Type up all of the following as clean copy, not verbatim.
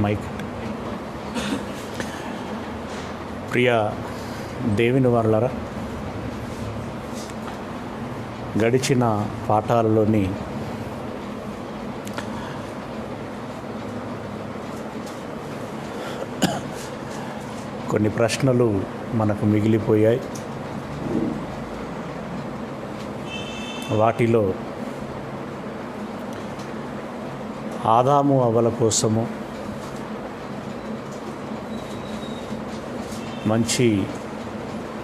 Mic. ప్రియ దేవుని వారలారా, గడిచిన పాఠాలలోని కొన్ని ప్రశ్నలు మనకు మిగిలిపోయాయి. వాటిలో ఆదాము అవ్వల కోసము మంచి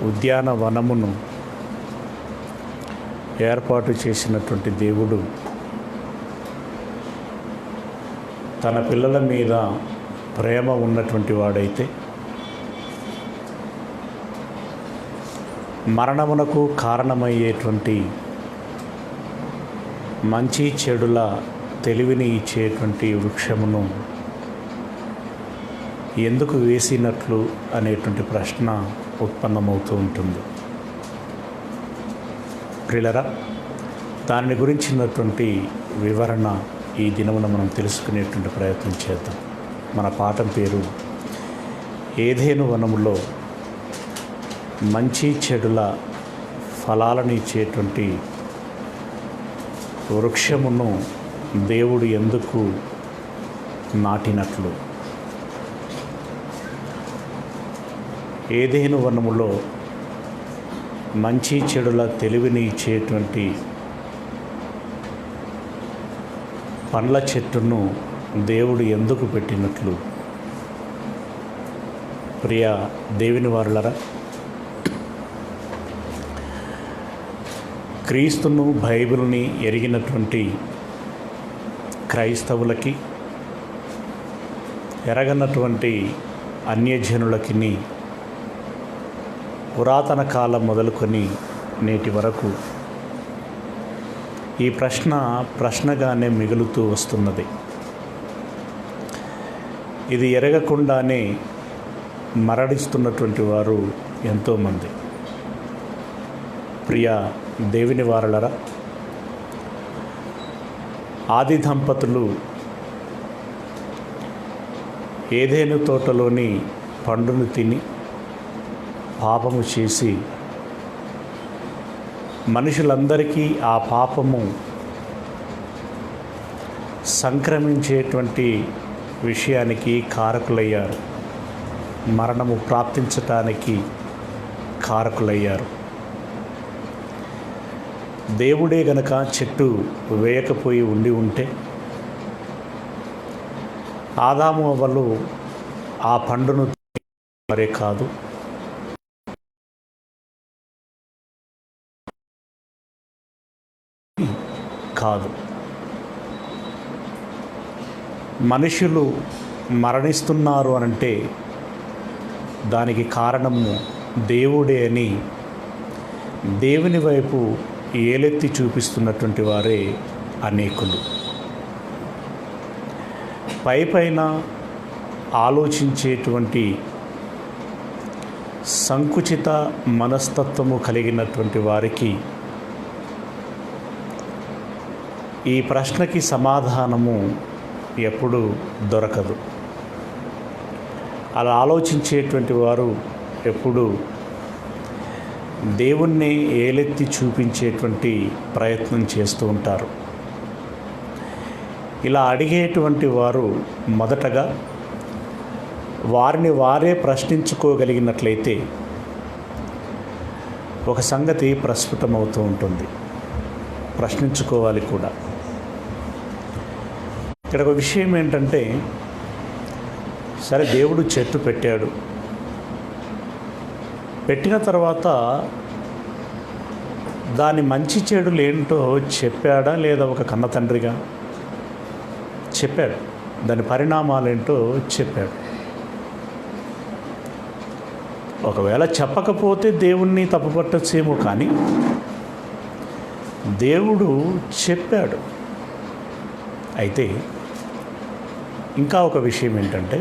ఉద్యానవనమును ఏర్పాటు చేసినటువంటి దేవుడు తన పిల్లల మీద ప్రేమ ఉన్నటువంటి వాడైతే మరణమునకు కారణమయ్యేటువంటి మంచి చెడుల తెలివిని ఇచ్చేటువంటి వృక్షమును ఎందుకు వేసినట్లు అనేటువంటి ప్రశ్న ఉత్పన్నమవుతూ ఉంటుంది. ప్రియులరా, దాని గురించినటువంటి వివరణ ఈ దినమున మనం తెలుసుకునేటువంటి ప్రయత్నం చేద్దాం. మన పాఠం పేరు ఏదెను వనములో మంచి చెడుల ఫలాలను ఇచ్చేటువంటి వృక్షమును దేవుడు ఎందుకు నాటినట్లు. ఏదెను వనములో మంచి చెడుల తెలివిని ఇచ్చేటువంటి పండ్ల చెట్టును దేవుడు ఎందుకు పెట్టినట్లు. ప్రియ దేవుని వారలారా, క్రీస్తును బైబిల్ని ఎరిగినటువంటి క్రైస్తవులకి, ఎరగనటువంటి అన్యజనులకి పురాతన కాలం మొదలుకొని నేటి వరకు ఈ ప్రశ్నగానే మిగులుతూ వస్తున్నది. ఇది ఎరగకుండానే మరణిస్తున్నటువంటి వారు ఎంతోమంది. ప్రియ దేవుని వారలారా, ఆది దంపతులు ఏదెను తోటలోని పండును తిని పాపము చేసి మనుషులందరికీ ఆ పాపము సంక్రమించేటువంటి విషయానికి కారకులయ్యారు. మరణము ప్రాప్తించటానికి కారకులయ్యారు. దేవుడే గనక చెట్టు వేయకపోయి ఉంటే ఆదాము అవ్వలు ఆ పండును మరే కాదు, మనుషులు మరణిస్తున్నారు అనంటే దానికి కారణము దేవుడే అని దేవుని వైపు ఏలెత్తి చూపిస్తున్నటువంటి వారే అనేకులు. పైపైన ఆలోచించేటువంటి సంకుచిత మనస్తత్వము కలిగినటువంటి వారికి ఈ ప్రశ్నకి సమాధానము ఎప్పుడు దొరకదు. అలా ఆలోచించేటువంటి వారు ఎప్పుడు దేవుణ్ణి ఏలెత్తి చూపించేటువంటి ప్రయత్నం చేస్తూ ఉంటారు. ఇలా అడిగేటువంటి వారు మొదటగా వారిని వారే ప్రశ్నించుకోగలిగినట్లయితే ఒక సంగతి ప్రస్ఫుటమవుతూ ఉంటుంది. ప్రశ్నించుకోవాలి కూడా. ఇక్కడ ఒక విషయం ఏంటంటే, సరే దేవుడు చెట్టు పెట్టాడు, పెట్టిన తర్వాత దాని మంచి చెడులు ఏంటో చెప్పాడా లేదా? ఒక కన్న తండ్రిగా చెప్పాడు. దాని పరిణామాలు ఏంటో చెప్పాడు. ఒకవేళ చెప్పకపోతే దేవుణ్ణి తప్పుపట్టచ్చేమో, కానీ దేవుడు చెప్పాడు. అయితే ఇంకా ఒక విషయం ఏంటంటే,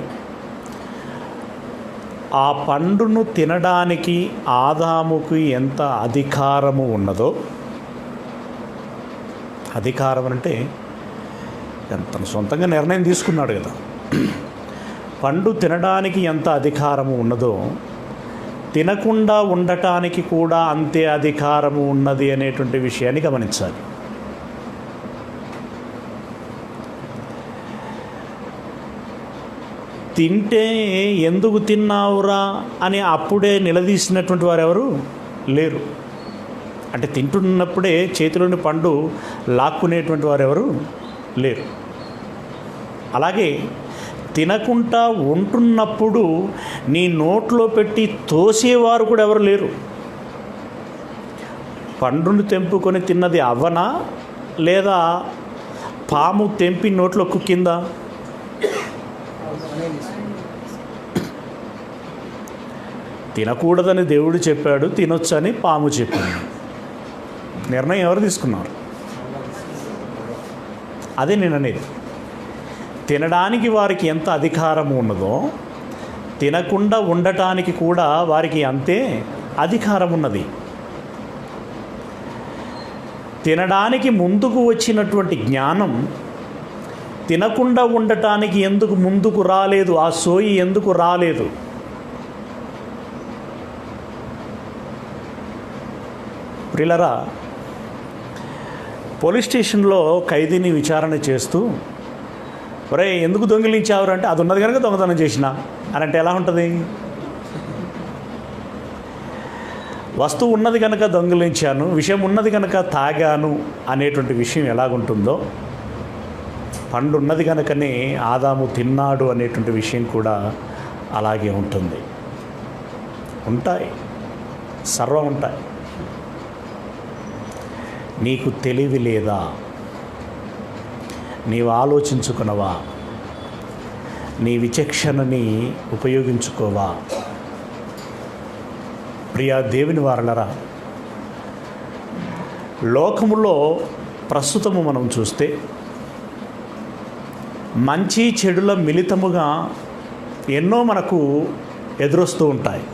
ఆ పండును తినడానికి ఆదాముకు ఎంత అధికారము ఉన్నదో, అధికారం అంటే తను సొంతంగా నిర్ణయం తీసుకున్నాడు కదా, పండు తినడానికి ఎంత అధికారము ఉన్నదో తినకుండా ఉండటానికి కూడా అంతే అధికారము ఉన్నది అనేటువంటి విషయాన్ని గమనించాలి. తింటే ఎందుకు తిన్నావురా అని అప్పుడే నిలదీసినటువంటి వారు ఎవరు లేరు. అంటే తింటున్నప్పుడే చేతిలోని పండు లాక్కునేటువంటి వారు ఎవరు లేరు. అలాగే తినకుండా ఉంటున్నప్పుడు నీ నోట్లో పెట్టి తోసేవారు కూడా ఎవరు లేరు. పండును తెంపుకొని తిన్నది అవ్వనా, లేదా పాము తెంపి నోట్లో కుక్కిందా? తినకూడదని దేవుడు చెప్పాడు, తినొచ్చని పాము చెప్పింది. నిర్ణయం ఎవరు తీసుకున్నారు? అదే నేను అనేది. తినడానికి వారికి ఎంత అధికారం ఉన్నదో తినకుండా ఉండటానికి కూడా వారికి అంతే అధికారం ఉన్నది. తినడానికి ముందుకు వచ్చినటువంటి జ్ఞానం తినకుండా ఉండటానికి ఎందుకు ముందుకు రాలేదు? ఆ సోయి ఎందుకు రాలేదు? ప్రియులారా, పోలీస్ స్టేషన్లో ఖైదీని విచారణ చేస్తూ, ఒరే ఎందుకు దొంగిలించావు అంటే, అది ఉన్నది కనుక దొంగతనం చేసిన అని అంటే ఎలా ఉంటుంది? వస్తువు ఉన్నది కనుక దొంగిలించాను, విషయం ఉన్నది కనుక తాగాను అనేటువంటి విషయం ఎలాగుంటుందో, పండు ఉన్నది కనుకనే ఆదాము తిన్నాడు అనేటువంటి విషయం కూడా అలాగే ఉంటుంది. ఉంటాయి, సర్వం ఉంటాయి. నీకు తెలివి లేదా? నీవు ఆలోచించుకునవా? నీ విచక్షణని ఉపయోగించుకోవా? ప్రియా దేవుని వారలరా, లోకములో ప్రస్తుతము మనం చూస్తే మంచి చెడుల మిళితముగా ఎన్నో మనకు ఎదురొస్తూ ఉంటాయి.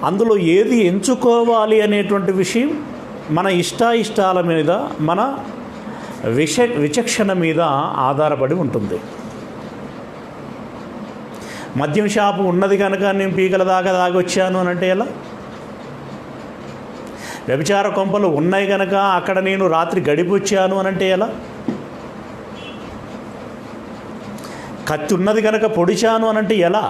అందులో ఏది ఎంచుకోవాలి అనేటువంటి విషయం మన ఇష్టాయిష్టాల మీద, మన విచక్షణ మీద ఆధారపడి ఉంటుంది. మద్యం షాపు ఉన్నది కనుక నేను పీకల దాకా తాగొచ్చాను అని అంటే ఎలా? వ్యభిచార కొంపలు ఉన్నాయి కనుక అక్కడ నేను రాత్రి గడిపొచ్చాను అని అంటే ఎలా? కత్తి ఉన్నది కనుక పొడిచాను అని అంటే ఎలా?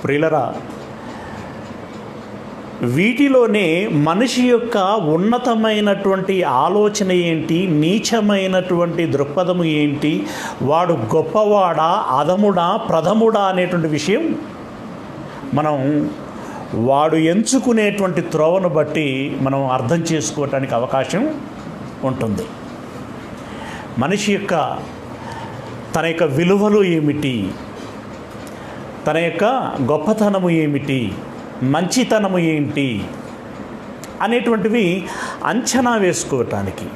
ప్రియులరా, వీటిలోనే మనిషి యొక్క ఉన్నతమైనటువంటి ఆలోచన ఏంటి, నీచమైనటువంటి దృక్పథము ఏంటి, వాడు గొప్పవాడా, అధముడా, ప్రథముడా అనేటువంటి విషయం మనం వాడు ఎంచుకునేటువంటి త్రోవను బట్టి మనం అర్థం చేసుకోవటానికి అవకాశం ఉంటుంది. మనిషి యొక్క తన యొక్క విలువలు ఏమిటి, తన యొక్క గొప్పతనము ఏమిటి, మంచితనము ఏంటి అనేటువంటివి అంచనా వేసుకోవటానికి,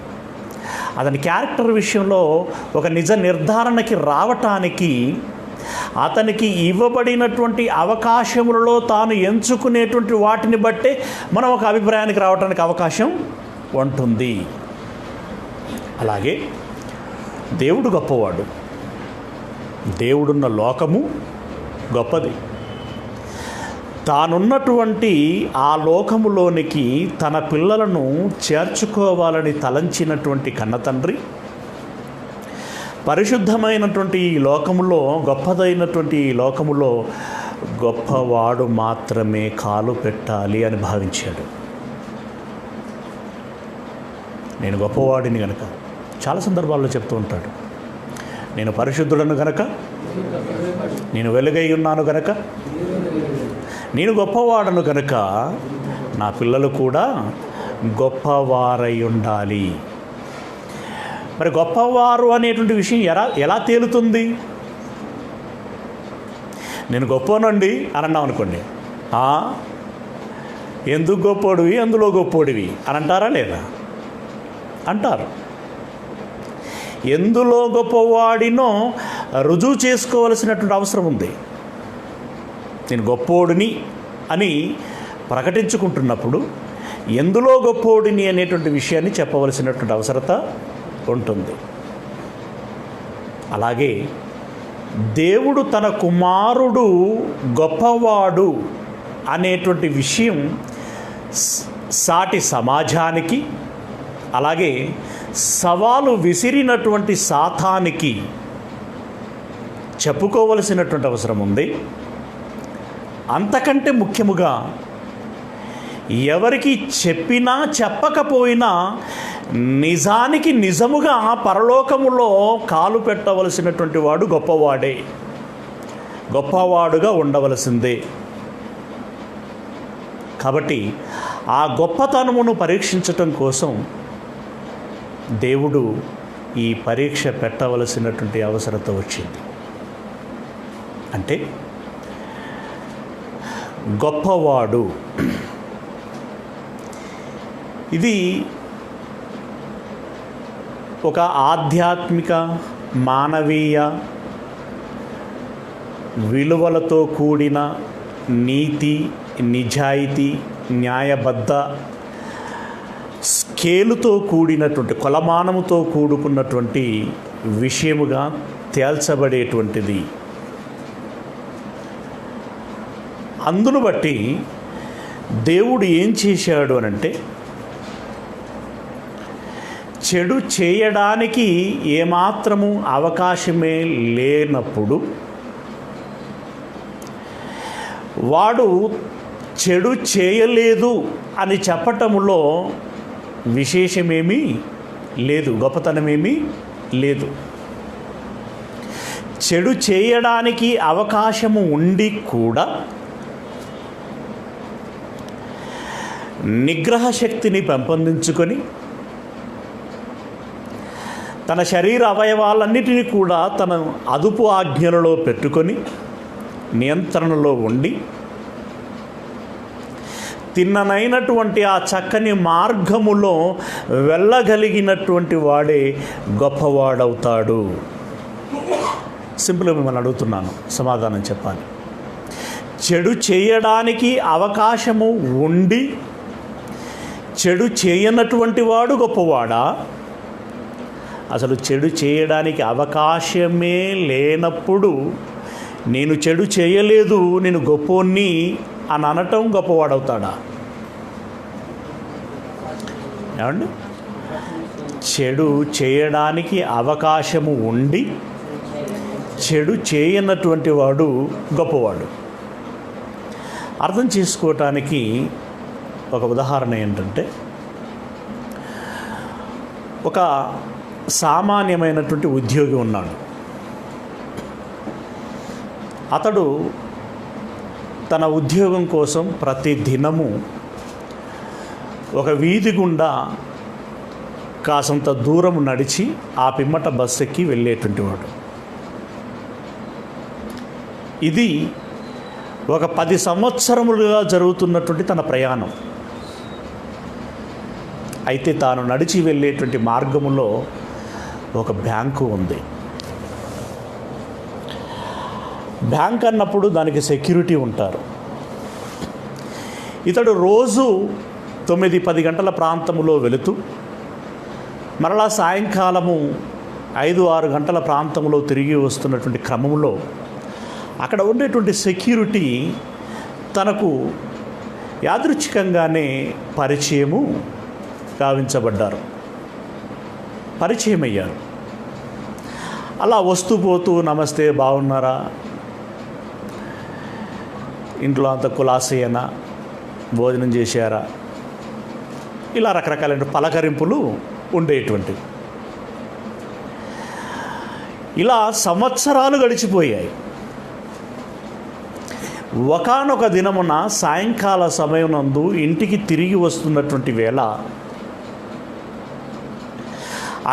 అతని క్యారెక్టర్ విషయంలో ఒక నిజ నిర్ధారణకి రావటానికి, అతనికి ఇవ్వబడినటువంటి అవకాశములలో తాను ఎంచుకునేటువంటి వాటిని బట్టే మనం ఒక అభిప్రాయానికి రావడానికి అవకాశం ఉంటుంది. అలాగే దేవుడు గొప్పవాడు, దేవుడున్న లోకము గొప్పది. తానున్నటువంటి ఆ లోకములోనికి తన పిల్లలను చేర్చుకోవాలని తలంచినటువంటి కన్నతండ్రి పరిశుద్ధమైనటువంటి ఈ లోకములో, గొప్పదైనటువంటి ఈ లోకములో గొప్పవాడు మాత్రమే కాలు పెట్టాలి అని భావించాడు. నేను గొప్పవాడిని గనక, చాలా సందర్భాల్లో చెప్తూ ఉంటాడు, నేను పరిశుద్ధులను గనక, నేను వెలుగై ఉన్నాను గనక, నేను గొప్పవాడను గనక నా పిల్లలు కూడా గొప్పవారై ఉండాలి. మరి గొప్పవారు అనేటువంటి విషయం ఎలా తేలుతుంది? నేను గొప్పనండి అని అన్నాం అనుకోండి, ఎందుకు గొప్పోడివి, అందులో గొప్పోడివి అని అంటారా లేదా? అంటారు. ఎందులో గొప్పవాడినో రుజువు చేసుకోవలసినటువంటి అవసరం ఉంది. నేను గొప్పోడిని అని ప్రకటించుకుంటున్నప్పుడు ఎందులో గొప్పోడిని అనేటువంటి విషయాన్ని చెప్పవలసినటువంటి అవసరత ఉంటుంది. అలాగే దేవుడు తన కుమారుడు గొప్పవాడు అనేటువంటి విషయం సాటి సమాజానికి, అలాగే సవాలు విసిరినటువంటి సాతానికి చెప్పుకోవలసినటువంటి అవసరం ఉంది. అంతకంటే ముఖ్యముగా ఎవరికి చెప్పినా చెప్పకపోయినా నిజానికి నిజముగా పరలోకములో కాలు పెట్టవలసినటువంటి వాడు గొప్పవాడే, గొప్పవాడుగా ఉండవలసిందే. కాబట్టి ఆ గొప్పతనమును పరీక్షించటం కోసం దేవుడు ఈ పరీక్ష పెట్టవలసినటువంటి అవసరత వచ్చింది. అంటే గొప్పవాడు, ఇది ఒక ఆధ్యాత్మిక మానవీయ విలువలతో కూడిన నీతి, నిజాయితీ, న్యాయబద్ధ స్కేలుతో కూడినటువంటి, కొలమానముతో కూడుకున్నటువంటి విషయముగా తేల్చబడేటువంటిది. అందును బట్టి దేవుడు ఏం చేశాడు అనంటే, చెడు చేయడానికి ఏమాత్రము అవకాశమే లేనప్పుడు వాడు చెడు చేయలేదు అని చెప్పటములో విశేషమేమీ లేదు, గొప్పతనమేమీ లేదు. చెడు చేయడానికి అవకాశము ఉండి కూడా నిగ్రహ శక్తిని పెంపొందించుకొని తన శరీర అవయవాలన్నిటినీ కూడా తన అదుపు ఆజ్ఞలలో పెట్టుకొని నియంత్రణలో ఉండి తిన్ననైనటువంటి ఆ చక్కని మార్గములో వెళ్ళగలిగినటువంటి వాడే గొప్పవాడవుతాడు. సింపుల్గా మిమ్మల్ని అడుగుతున్నాను, సమాధానం చెప్పాలి. చెడు చేయడానికి అవకాశము ఉండి చెడు చేయనటువంటి వాడు గొప్పవాడా? అసలు చెడు చేయడానికి అవకాశమే లేనప్పుడు నేను చెడు చేయలేదు, నేను గొప్పోన్ని అని అనటం గొప్పవాడవుతాడా? ఏమండి? చెడు చేయడానికి అవకాశము ఉండి చెడు చేయనటువంటి వాడు గొప్పవాడు. అర్థం చేసుకోవటానికి ఒక ఉదాహరణ ఏంటంటే, ఒక సామాన్యమైనటువంటి ఉద్యోగి ఉన్నాడు. అతడు తన ఉద్యోగం కోసం ప్రతి దినము ఒక వీధి గుండా కాసంత దూరం నడిచి ఆ పిమ్మట బస్సు ఎక్కి వెళ్ళేటువంటి వాడు. ఇది ఒక 10 సంవత్సరములుగా జరుగుతున్నటువంటి తన ప్రయాణం. అయితే తాను నడిచి వెళ్ళేటువంటి మార్గములో ఒక బ్యాంకు ఉంది. బ్యాంక్ అన్నప్పుడు దానికి సెక్యూరిటీ ఉంటారు. ఇతడు రోజు 9-10 గంటల ప్రాంతంలో వెళుతూ మరలా సాయంకాలము 5-6 గంటల ప్రాంతంలో తిరిగి వస్తున్నటువంటి క్రమంలో అక్కడ ఉండేటువంటి సెక్యూరిటీ తనకు యాదృచ్ఛికంగానే పరిచయము గావించబడ్డారు, పరిచయం అయ్యారు. అలా వస్తూ పోతూ నమస్తే, బాగున్నారా, ఇంట్లో అంత కులాసేనా, భోజనం చేశారా, ఇలా రకరకాలైన పలకరింపులు ఉండేటువంటివి. ఇలా సంవత్సరాలు గడిచిపోయాయి. ఒకానొక దినమున సాయంకాల సమయం నందు ఇంటికి తిరిగి వస్తున్నటువంటి వేళ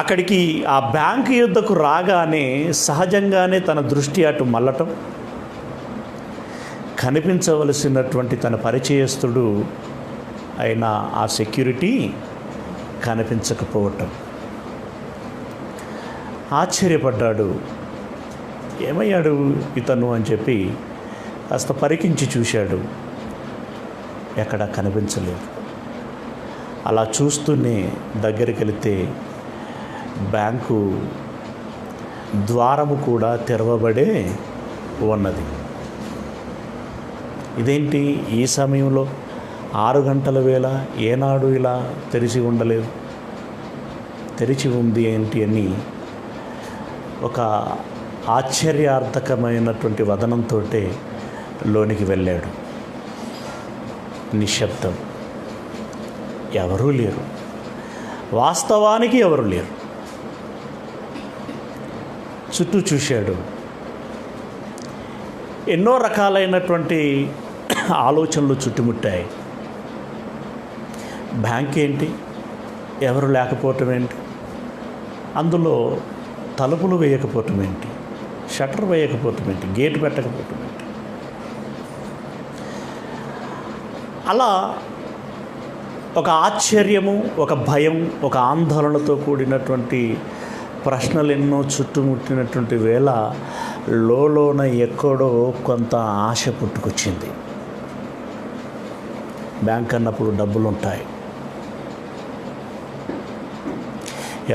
అక్కడికి ఆ బ్యాంకు యొద్దకు రాగానే సహజంగానే తన దృష్టి అటు మళ్ళటం, కనిపించవలసినటువంటి తన పరిచయస్తుడు అయిన ఆ సెక్యూరిటీ కనిపించకపోవటం. ఆశ్చర్యపడ్డాడు, ఏమయ్యాడు ఇతను అని చెప్పి కాస్త పరికించి చూశాడు. ఎక్కడా కనిపించలేదు. అలా చూస్తూనే దగ్గరికి వెళితే బ్యాంకు ద్వారము కూడా తెరవబడే ఉన్నది. ఇదేంటి ఈ సమయంలో 6 గంటల వేళ ఏనాడు ఇలా తెరిచి ఉండలేదు, తెరిచి ఉంది ఏంటి అని ఒక ఆశ్చర్యార్థకమైనటువంటి వదనంతో లోనికి వెళ్ళాడు. నిశ్శబ్దం, ఎవరూ లేరు, వాస్తవానికి ఎవరు లేరు. చుట్టూ చూశాడు. ఎన్నో రకాలైనటువంటి ఆలోచనలు చుట్టుముట్టాయి. బ్యాంక్ ఏంటి, ఎవరు లేకపోవటం ఏంటి, అందులో తలుపులు వేయకపోవటం ఏంటి, షట్టర్ వేయకపోవటం ఏంటి, గేటు పెట్టకపోవటం ఏంటి. అలా ఒక ఆశ్చర్యము, ఒక భయం, ఒక ఆందోళనతో కూడినటువంటి ప్రశ్నలు ఎన్నో చుట్టుముట్టినటువంటి వేళ లోన ఎక్కడో కొంత ఆశ పుట్టుకొచ్చింది. బ్యాంక్ అన్నప్పుడు డబ్బులు ఉంటాయి.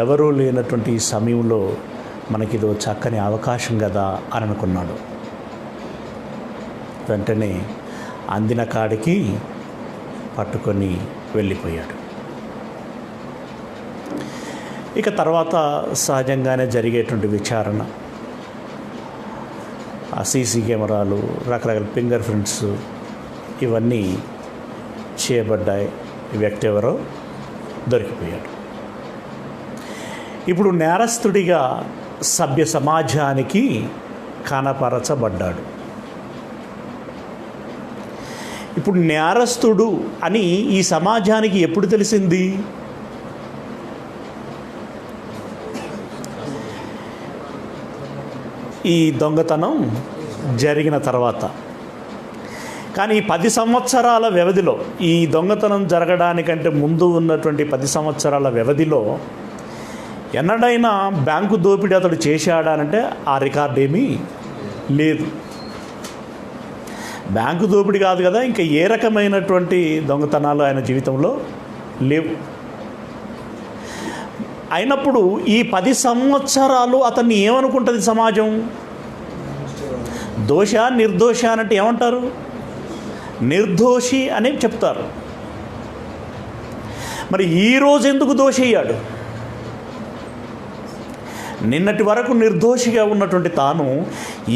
ఎవరూ లేనటువంటి ఈ సమయంలో మనకిదో చక్కని అవకాశం కదా అని అనుకున్నాడు. వెంటనే అందిన కాడికి పట్టుకొని వెళ్ళిపోయాడు. ఇక తర్వాత సహజంగానే జరిగేటువంటి విచారణ, ఆ సీసీ కెమెరాలు, రకరకాల ఫింగర్ ప్రింట్స్ ఇవన్నీ చేయబడ్డాయి. ఈ వ్యక్తి ఎవరో దొరికిపోయాడు. ఇప్పుడు నేరస్తుడిగా సభ్య సమాజానికి కనపరచబడ్డాడు. ఇప్పుడు నేరస్తుడు అని ఈ సమాజానికి ఎప్పుడు తెలిసింది? ఈ దొంగతనం జరిగిన తర్వాత. కానీ 10 సంవత్సరాల వ్యవధిలో, ఈ దొంగతనం జరగడానికంటే ముందు ఉన్నటువంటి 10 సంవత్సరాల వ్యవధిలో ఎన్నడైనా బ్యాంకు దోపిడీ అతడు చేశాడా అంటే ఆ రికార్డు ఏమీ లేదు. బ్యాంకు దోపిడీ కాదు కదా, ఇంకా ఏ రకమైనటువంటి దొంగతనాలు ఆయన జీవితంలో లేవు. అయినప్పుడు ఈ 10 సంవత్సరాలు అతన్ని ఏమనుకుంటుంది సమాజం? దోష నిర్దోష అంటే ఏమంటారు? నిర్దోషి అని చెప్తారు. మరి ఈరోజు ఎందుకు దోషి అయ్యాడు? నిన్నటి వరకు నిర్దోషిగా ఉన్నటువంటి తాను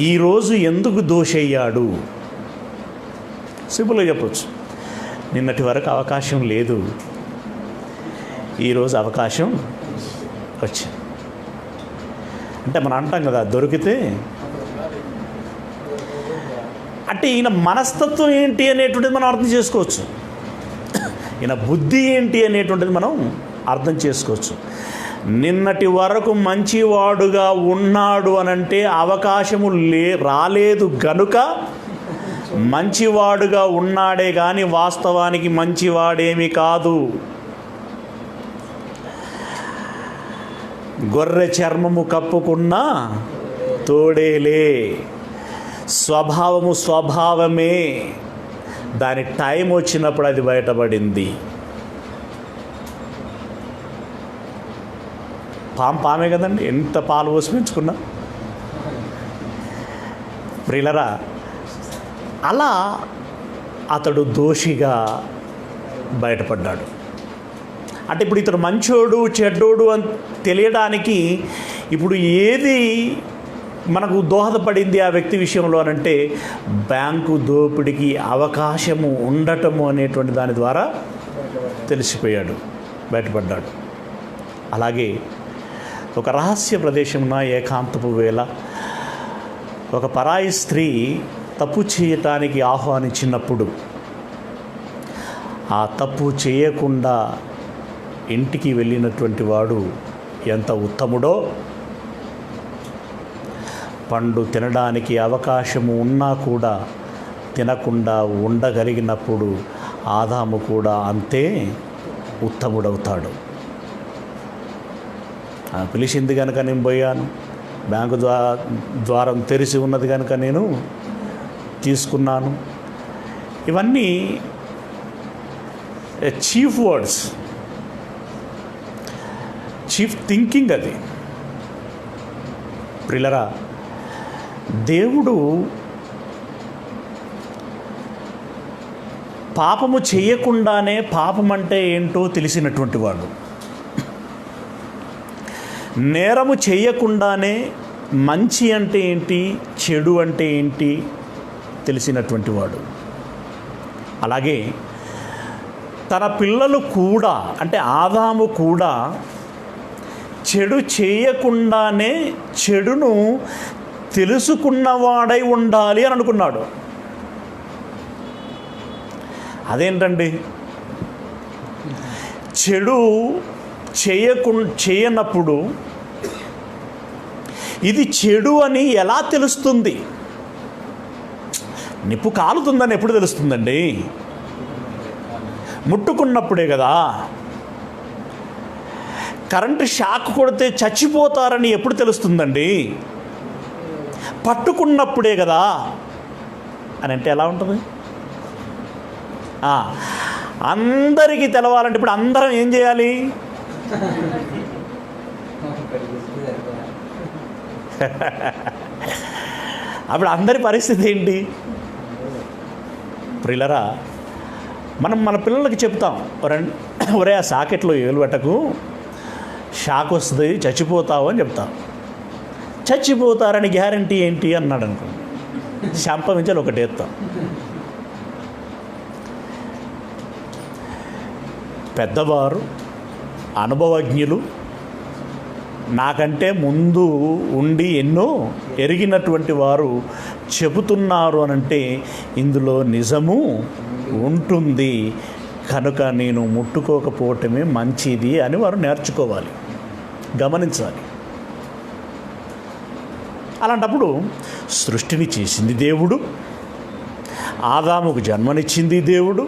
ఈరోజు ఎందుకు దోషి అయ్యాడు? సింపుల్గా చెప్పచ్చు, నిన్నటి వరకు అవకాశం లేదు, ఈరోజు అవకాశం వచ్చింది. అంటే మనం అంటాం కదా, దొరికితే. అంటే ఈయన మనస్తత్వం ఏంటి అనేటువంటిది మనం అర్థం చేసుకోవచ్చు, ఈయన బుద్ధి ఏంటి అనేటువంటిది మనం అర్థం చేసుకోవచ్చు. నిన్నటి వరకు మంచివాడుగా ఉన్నాడు అనంటే అవకాశము రాలేదు గనుక మంచివాడుగా ఉన్నాడే కానీ వాస్తవానికి మంచివాడేమీ కాదు. గొర్రె చర్మము కప్పుకున్న తోడేలే, స్వభావము స్వభావమే, దాని టైం వచ్చినప్పుడు అది బయటపడింది. పామే కదండి, ఎంత పాలు పోసి పెంచుకున్నా. ప్రియులరా, అలా అతడు దోషిగా బయటపడ్డాడు. అంటే ఇప్పుడు ఇతడు మంచోడు చెడ్డోడు అని తెలియడానికి ఇప్పుడు ఏది మనకు దోహదపడింది ఆ వ్యక్తి విషయంలో అనంటే బ్యాంకు దోపిడీకి అవకాశము ఉండటము అనేటువంటి దాని ద్వారా తెలిసిపోయాడు, బయటపడ్డాడు. అలాగే ఒక రహస్య ప్రదేశమున ఏకాంతపు వేళ ఒక పరాయి స్త్రీ తప్పు చేయటానికి ఆహ్వానించినప్పుడు ఆ తప్పు చేయకుండా ఇంటికి వెళ్ళినటువంటి వాడు ఎంత ఉత్తముడో, పండు తినడానికి అవకాశము ఉన్నా కూడా తినకుండా ఉండగలిగినప్పుడు ఆదాము కూడా అంతే ఉత్తముడవుతాడు. పిలిచింది కనుక నేను పోయాను, బ్యాంకు ద్వారం తెరిచి ఉన్నది కనుక నేను తీసుకున్నాను. ఇవన్నీ చీఫ్ వర్డ్స్, చీఫ్ థింకింగ్ అది. ప్రియులరా, దేవుడు పాపము చేయకుండానే పాపం అంటే ఏంటో తెలిసినటువంటి వాడు. నేరము చేయకుండానే మంచి అంటే ఏంటి, చెడు అంటే ఏంటి తెలిసినటువంటి వాడు. అలాగే తన పిల్లలు కూడా, అంటే ఆదాము కూడా చెడు చేయకుండానే చెడును తెలుసుకున్నవాడై ఉండాలి అని అనుకున్నాడు. అదేంటండి, చెడు చేయనప్పుడు ఇది చెడు అని ఎలా తెలుస్తుంది? నిప్పు కాలుతుందని ఎప్పుడు తెలుస్తుందండి? ముట్టుకున్నప్పుడే కదా. కరెంటు షాక్ కొడితే చచ్చిపోతారని ఎప్పుడు తెలుస్తుందండి? పట్టుకున్నప్పుడే కదా. అని అంటే ఎలా ఉంటుంది? అందరికీ తెలవాలంటే ఇప్పుడు అందరం ఏం చేయాలి? అప్పుడు అందరి పరిస్థితి ఏంటి? ప్రియులరా, మనం మన పిల్లలకి చెప్తాం, ఒరే ఆ సాకెట్లో ఏలు పెట్టకు, షాక్ వస్తుంది, చచ్చిపోతావు అని చెప్తాం. చచ్చిపోతారని గ్యారంటీ ఏంటి అన్నాడు అనుకో, శంపమించాలి ఒకటి ఎత్తాం. పెద్దవారు, అనుభవజ్ఞులు, నాకంటే ముందు ఉండి ఎన్నో ఎరిగినటువంటి వారు చెబుతున్నారు అనంటే ఇందులో నిజము ఉంటుంది, కనుక నేను ముట్టుకోకపోవటమే మంచిది అని వారు నేర్చుకోవాలి, గమనించాలి. అలాంటప్పుడు సృష్టిని చేసింది దేవుడు, ఆదాముకు జన్మనిచ్చింది దేవుడు,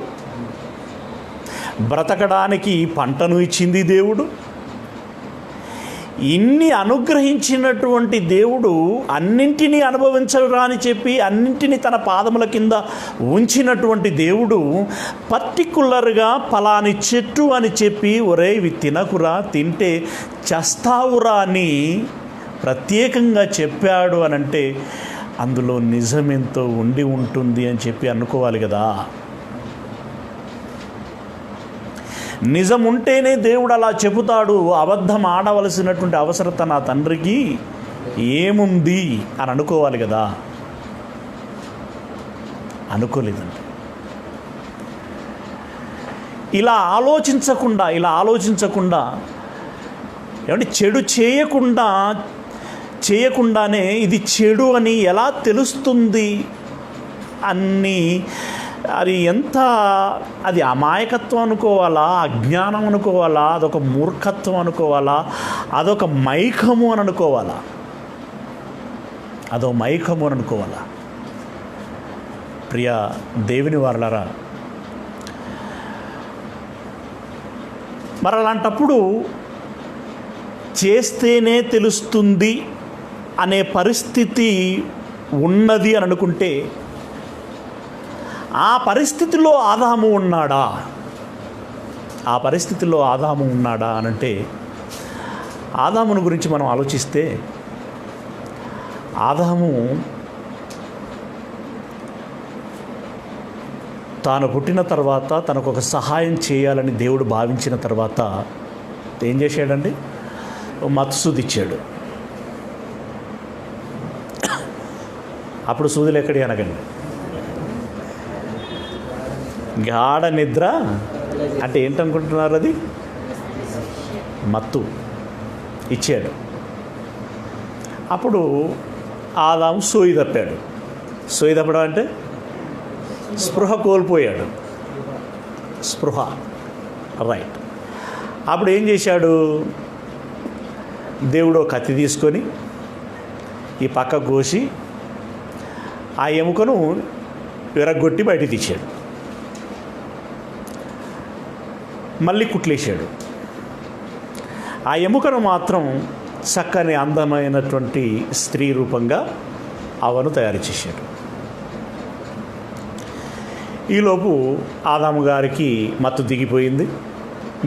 బ్రతకడానికి పంటను ఇచ్చింది దేవుడు. ఇన్ని అనుగ్రహించినటువంటి దేవుడు అన్నింటినీ అనుభవించరా అని చెప్పి అన్నింటినీ తన పాదముల కింద ఉంచినటువంటి దేవుడు పర్టికులర్గా ఫలాని చెట్టు అని చెప్పి ఒరే ఇవి తినకురా, తింటే చస్తావురా అని ప్రత్యేకంగా చెప్పాడు అనంటే అందులో నిజమెంతో ఉండి ఉంటుంది అని చెప్పి అనుకోవాలి కదా. నిజం ఉంటేనే దేవుడు అలా చెబుతాడు. అబద్ధం ఆడవలసినటువంటి అవసరత నా తండ్రికి ఏముంది అని అనుకోవాలి కదా. అనుకోలేదండి. ఇలా ఆలోచించకుండా ఏమంటే చెడు చేయకుండానే ఇది చెడు అని ఎలా తెలుస్తుంది అన్నీ, అది అమాయకత్వం అనుకోవాలా, అజ్ఞానం అనుకోవాలా, అదొక మూర్ఖత్వం అనుకోవాలా, అదొక మైకము అని అనుకోవాలా, ప్రియ దేవుని వారలారా, మరి అలాంటప్పుడు చేస్తేనే తెలుస్తుంది అనే పరిస్థితి ఉన్నది అని అనుకుంటే ఆ పరిస్థితిలో ఆదాము ఉన్నాడా అనంటే ఆదాముని గురించి మనం ఆలోచిస్తే ఆదాము తాను పుట్టిన తర్వాత తనకు ఒక సహాయం చేయాలని దేవుడు భావించిన తర్వాత ఏం చేశాడండి? మత్తు సూది ఇచ్చాడు. అప్పుడు సూదులు ఎక్కడి అనగండి, గాఢ నిద్ర అంటే ఏంటనుకుంటున్నారు? అది మత్తు ఇచ్చాడు. అప్పుడు ఆదాము సోయి తప్పాడు. సోయి తప్పడం అంటే స్పృహ కోల్పోయాడు. రైట్. అప్పుడు ఏం చేశాడు? దేవుడు కత్తి తీసుకొని ఈ పక్క కోసి ఆ ఎముకను విరగ్గొట్టి బయటికి తీశాడు. మళ్ళీ కుట్లేశాడు. ఆ ఎముకను మాత్రం చక్కని అందమైనటువంటి స్త్రీ రూపంగా అవను తయారు చేశాడు. ఈలోపు ఆదాము గారికి మత్తు దిగిపోయింది,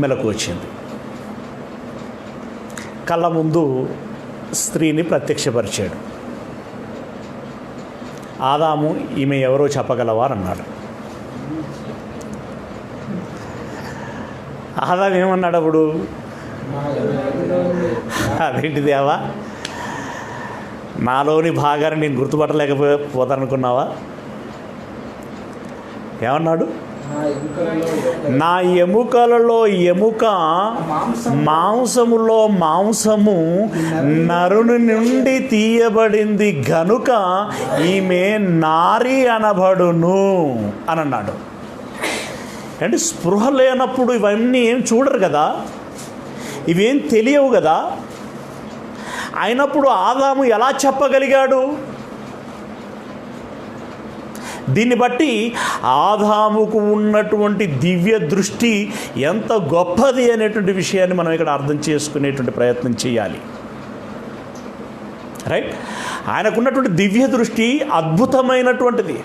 మెలకు వచ్చింది. కళ్ళ ముందు స్త్రీని ప్రత్యక్షపరిచాడు. ఆదాము, ఈమె ఎవరో చెప్పగలవా అని అన్నాడు. ఆదాము ఏమన్నాడు అప్పుడు? అదేంటి దేవా, నాలోని భాగాన్ని నేను గుర్తుపట్టలేకపోతానుకున్నావా? ఏమన్నాడు? నా ఎముకలలో ఎముక, మాంసములో మాంసము నరుని నుండి తీయబడింది గనుక ఈమె నారి అనబడును అని అన్నాడు. అంటే స్పృహ లేనప్పుడు ఇవన్నీ ఏం చూడరు కదా, ఇవేం తెలియవు కదా. అయినప్పుడు ఆదాము ఎలా చెప్పగలిగాడు? దీన్ని బట్టి ఆదాముకు ఉన్నటువంటి దివ్య దృష్టి ఎంత గొప్పది అనేటువంటి విషయాన్ని మనం ఇక్కడ అర్థం చేసుకునేటువంటి ప్రయత్నం చేయాలి. రైట్? ఆయనకున్నటువంటి దివ్య దృష్టి అద్భుతమైనటువంటిది.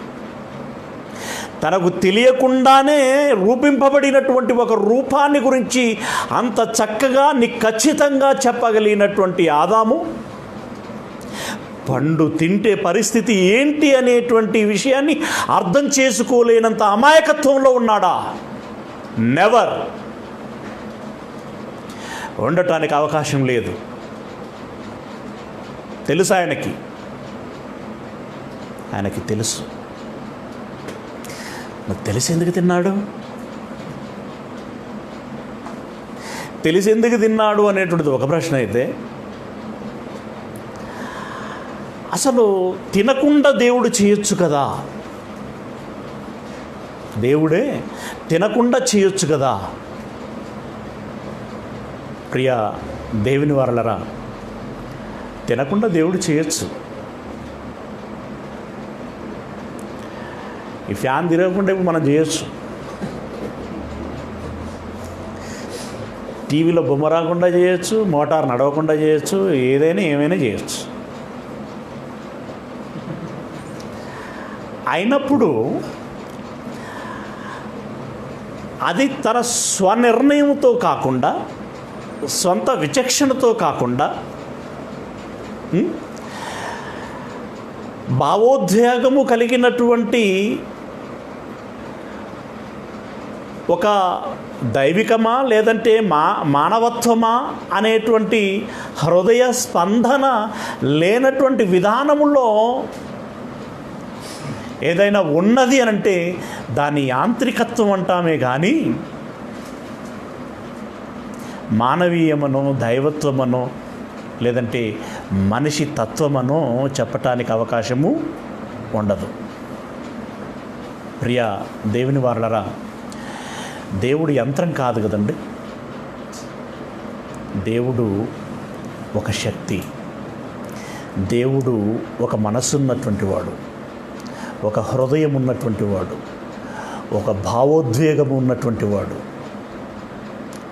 తనకు తెలియకుండానే రూపింపబడినటువంటి ఒక రూపాన్ని గురించి అంత చక్కగా ఖచ్చితంగా చెప్పగలిగినటువంటి ఆదాము పండు తింటే పరిస్థితి ఏంటి అనేటువంటి విషయాన్ని అర్థం చేసుకోలేనంత అమాయకత్వంలో ఉన్నాడా? నెవర్. ఉండటానికి అవకాశం లేదు. తెలుసు ఆయనకి తెలుసు. తెలిసి ఎందుకు తిన్నాడు? తెలిసి ఎందుకు తిన్నాడు అనేటువంటిది ఒక ప్రశ్న అయితే, అసలు తినకుండా దేవుడు చేయొచ్చు కదా. దేవుడే తినకుండా చేయొచ్చు కదా. ప్రియ దేవుని వారలరా, తినకుండా దేవుడు చేయొచ్చు. ఈ ఫ్యాన్ తిరగకుండా ఇప్పుడు మనం చేయొచ్చు. టీవీలో బొమ్మ రాకుండా చేయొచ్చు, మోటార్ నడవకుండా చేయొచ్చు, ఏమైనా చేయొచ్చు. అయినప్పుడు అది తన స్వనిర్ణయంతో కాకుండా, సొంత విచక్షణతో కాకుండా, భావోద్వేగము కలిగినటువంటి ఒక దైవికమా లేదంటే మానవత్వమా అనేటువంటి హృదయ స్పందన లేనటువంటి విధానములో ఏదైనా ఉన్నది అనంటే దాని యాంత్రికత్వం అంటామే కానీ మానవీయమనో దైవత్వమనో లేదంటే మనిషి తత్వమనో చెప్పటానికి అవకాశము ఉండదు. ప్రియ దేవుని వారలరా, దేవుడు యంత్రం కాదు కదండి. దేవుడు ఒక శక్తి. దేవుడు ఒక మనసున్నటువంటి వాడు, ఒక హృదయం ఉన్నటువంటి వాడు, ఒక భావోద్వేగం ఉన్నటువంటి వాడు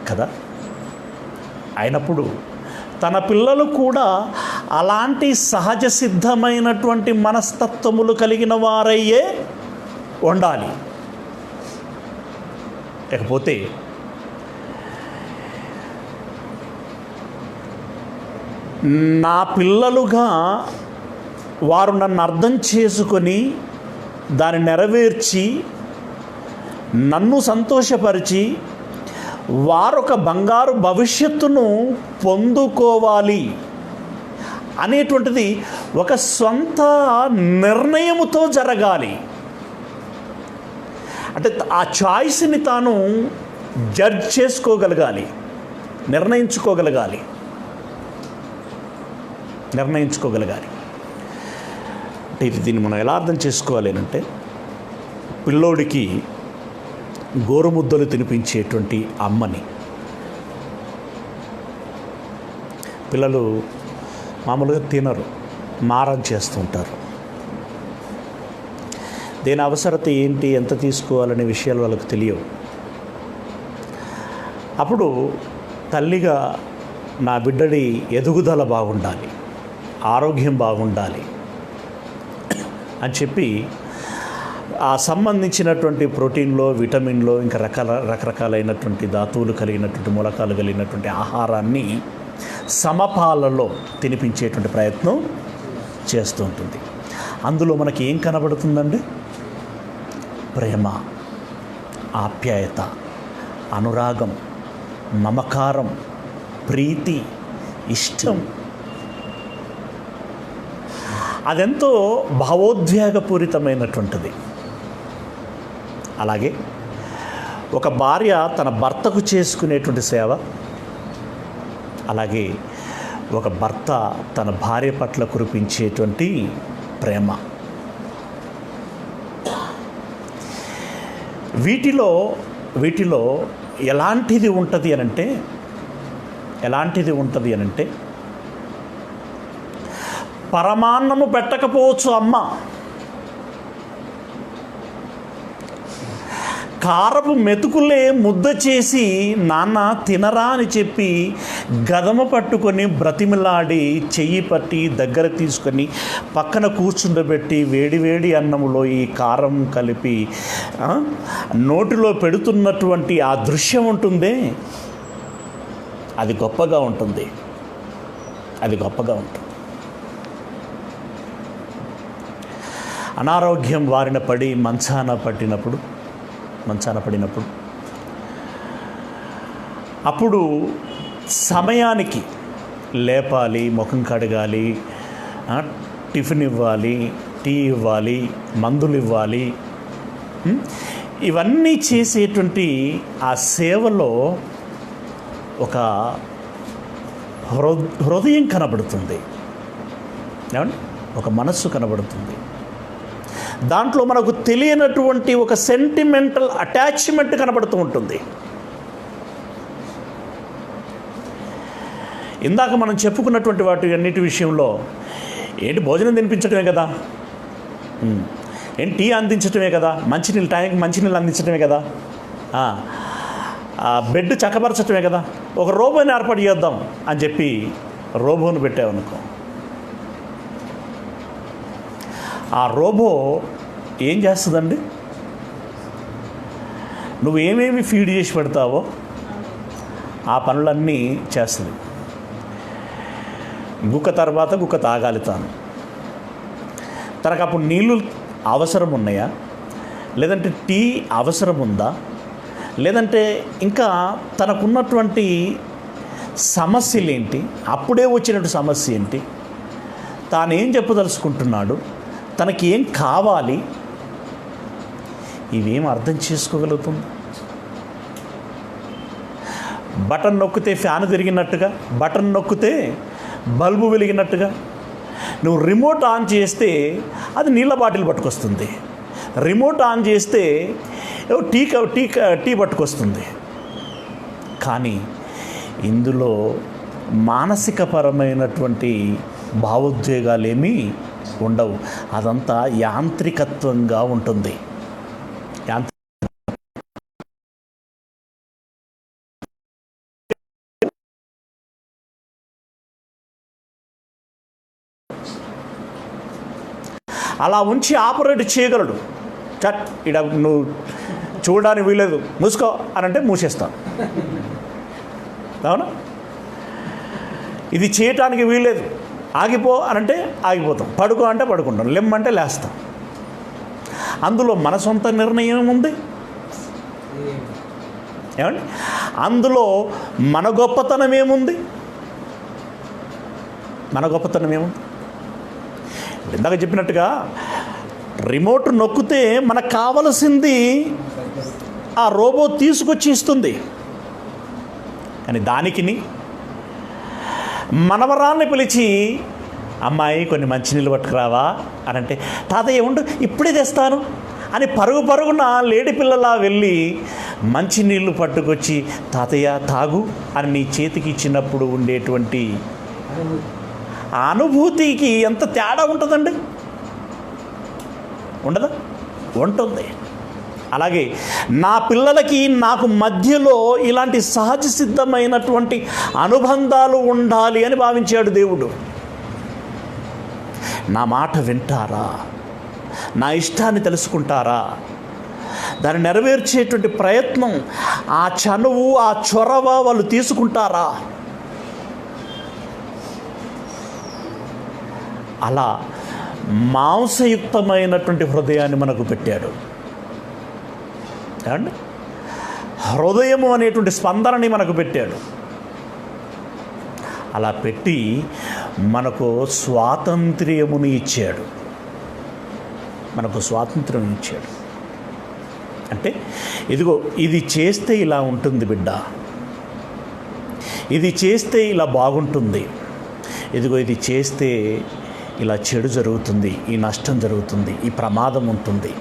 కదా. అయినప్పుడు తన పిల్లలు కూడా అలాంటి సహజ సిద్ధమైనటువంటి మనస్తత్వములు కలిగిన వారయ్యే ఉండాలి. లేకపోతే నా పిల్లలుగా వారు నన్ను అర్థం చేసుకొని దాన్ని నెరవేర్చి నన్ను సంతోషపరిచి వారొక బంగారు భవిష్యత్తును పొందుకోవాలి అనేటువంటిది ఒక స్వంత నిర్ణయముతో జరగాలి. అంటే ఆ చాయిస్ని తాను జడ్జ్ చేసుకోగలగాలి, నిర్ణయించుకోగలగాలి. అంటే దీన్ని మనం ఎలా అర్థం చేసుకోవాలి అంటే, పిల్లోడికి గోరుముద్దలు తినిపించేటువంటి అమ్మని పిల్లలు మామూలుగా తినరు, మారం చేస్తుంటారు. దేని అవసరత ఏంటి, ఎంత తీసుకోవాలనే విషయాలు వాళ్ళకు తెలియవు. అప్పుడు తల్లిగా నా బిడ్డడి ఎదుగుదల బాగుండాలి, ఆరోగ్యం బాగుండాలి అని చెప్పి ఆ సంబంధించినటువంటి ప్రోటీన్లో, విటమిన్లో, ఇంకా రకరకాలైనటువంటి ధాతువులు కలిగినటువంటి మూలకాలు కలిగినటువంటి ఆహారాన్ని సమపాలలో తినిపించేటువంటి ప్రయత్నం చేస్తూ ఉంటుంది. అందులో మనకి ఏం కనబడుతుందండి? ప్రేమ, ఆప్యాయత, అనురాగం, మమకారం, ప్రీతి, ఇష్టం. అదెంతో భావోద్వేగపూరితమైనటువంటిది. అలాగే ఒక భార్య తన భర్తకు చేసుకునేటువంటి సేవ, అలాగే ఒక భర్త తన భార్య పట్ల కురిపించేటువంటి ప్రేమ, వీటిలో ఎలాంటిది ఉంటుంది అనంటే పరమాన్నము పెట్టకపోవచ్చు అమ్మ, కారపు మెతుకులే ముద్ద చేసి నాన్న తినరా అని చెప్పి గదమ పట్టుకొని బ్రతిమిలాడి చెయ్యి పట్టి దగ్గర తీసుకొని పక్కన కూర్చుండబెట్టి వేడివేడి అన్నంలో ఈ కారం కలిపి నోటిలో పెడుతున్నటువంటి ఆ దృశ్యం ఉంటుందే, అది గొప్పగా ఉంటుంది. అనారోగ్యం బారిన పడి మంచాన పడినప్పుడు అప్పుడు సమయానికి లేపాలి, ముఖం కడగాలి, టిఫిన్ ఇవ్వాలి, టీ ఇవ్వాలి, మందులు ఇవ్వాలి. ఇవన్నీ చేసేటువంటి ఆ సేవలో ఒక హృదయం కనబడుతుంది, ఒక మనస్సు కనబడుతుంది. దాంట్లో మనకు తెలియనటువంటి ఒక సెంటిమెంటల్ అటాచ్మెంట్ కనబడుతూ ఉంటుంది. ఇందాక మనం చెప్పుకున్నటువంటి వాటి అన్నిటి విషయంలో ఏంటి, భోజనం తినిపించడమే కదా, ఏంటి టీ అందించడమే కదా, టైంకి మంచినీళ్ళు అందించడమే కదా, బెడ్ చక్కపరచడమే కదా, ఒక రోబోని ఏర్పాటు చేద్దాం అని చెప్పి రోబోను పెట్టావనుకో, ఆ రోబో ఏం చేస్తుందండి? నువ్వు ఏమేమి ఫీడ్ చేసి పెడతావో ఆ పనులన్నీ చేస్తుంది. గుక్క తర్వాత గుక్క తాగాలి తనకు అప్పుడు నీళ్ళు అవసరం ఉన్నాయా, లేదంటే టీ అవసరం ఉందా, లేదంటే ఇంకా తనకున్నటువంటి సమస్యలు ఏంటి, అప్పుడే వచ్చినటువంటి సమస్య ఏంటి, తానేం చెప్పదలుచుకుంటున్నాడు, తనకి ఏం కావాలి, ఇవేం అర్థం చేసుకోగలుగుతుంది? బటన్ నొక్కితే ఫ్యాన్ తిరిగినట్టుగా, బటన్ నొక్కితే బల్బు వెలిగినట్టుగా, నువ్వు రిమోట్ ఆన్ చేస్తే అది నీళ్ళ బాటిల్ పట్టుకొస్తుంది, రిమోట్ ఆన్ చేస్తే టీ పట్టుకొస్తుంది. కానీ ఇందులో మానసికపరమైనటువంటి భావోద్వేగాలేమీ ఉండవు. అదంతా యాంత్రికత్వంగా ఉంటుంది. అలా ఉంచి ఆపరేట్ చేయగలడు. ఇడ నువ్వు చూడడానికి వీలేదు, మూసుకో అని అంటే మూసేస్తాను, అవునా? ఇది చేయటానికి వీలేదు, ఆగిపో అనంటే ఆగిపోతాం, పడుకో అంటే పడుకుంటాం, లెమ్మంటే లేస్తాం. అందులో మన సొంత నిర్ణయం ఏముంది? ఏమండి, అందులో మన గొప్పతనం ఏముంది? ఇందాక చెప్పినట్టుగా రిమోట్ నొక్కితే మనకు కావలసింది ఆ రోబో తీసుకొచ్చి ఇస్తుంది. కానీ దానికిని మనవరాల్ని పిలిచి, అమ్మాయి కొన్ని మంచినీళ్ళు పట్టుకురావా అని అంటే, తాతయ్య ఉండు ఇప్పుడే తెస్తాను అని పరుగున లేడి పిల్లలా వెళ్ళి మంచినీళ్ళు పట్టుకొచ్చి తాతయ్య తాగు అని నీ చేతికి ఇచ్చినప్పుడు ఉండేటువంటి అనుభూతికి ఎంత తేడా ఉంటుందండి? ఉండదా? ఉంటుంది. అలాగే నా పిల్లలకి నాకు మధ్యలో ఇలాంటి సహజ సిద్ధమైనటువంటి అనుబంధాలు ఉండాలి అని భావించాడు దేవుడు. నా మాట వింటారా? నా ఇష్టాన్ని తెలుసుకుంటారా? దాన్ని నెరవేర్చేటువంటి ప్రయత్నం, ఆ చనువు, ఆ చొరవ వాళ్ళు తీసుకుంటారా? అలా మాంసయుక్తమైనటువంటి హృదయాన్ని మనకు పెట్టాడు. ఏమండి, హృదయము అనేటువంటి స్పందనని మనకు పెట్టాడు. అలా పెట్టి మనకు స్వాతంత్ర్యమును ఇచ్చాడు. మనకు స్వాతంత్ర్యం ఇచ్చాడు. అంటే ఇదిగో ఇది చేస్తే ఇలా ఉంటుంది బిడ్డ, ఇది చేస్తే ఇలా బాగుంటుంది, ఇదిగో ఇది చేస్తే ఇలా చెడు జరుగుతుంది, ఈ నష్టం జరుగుతుంది, ఈ ప్రమాదం ఉంటుంది,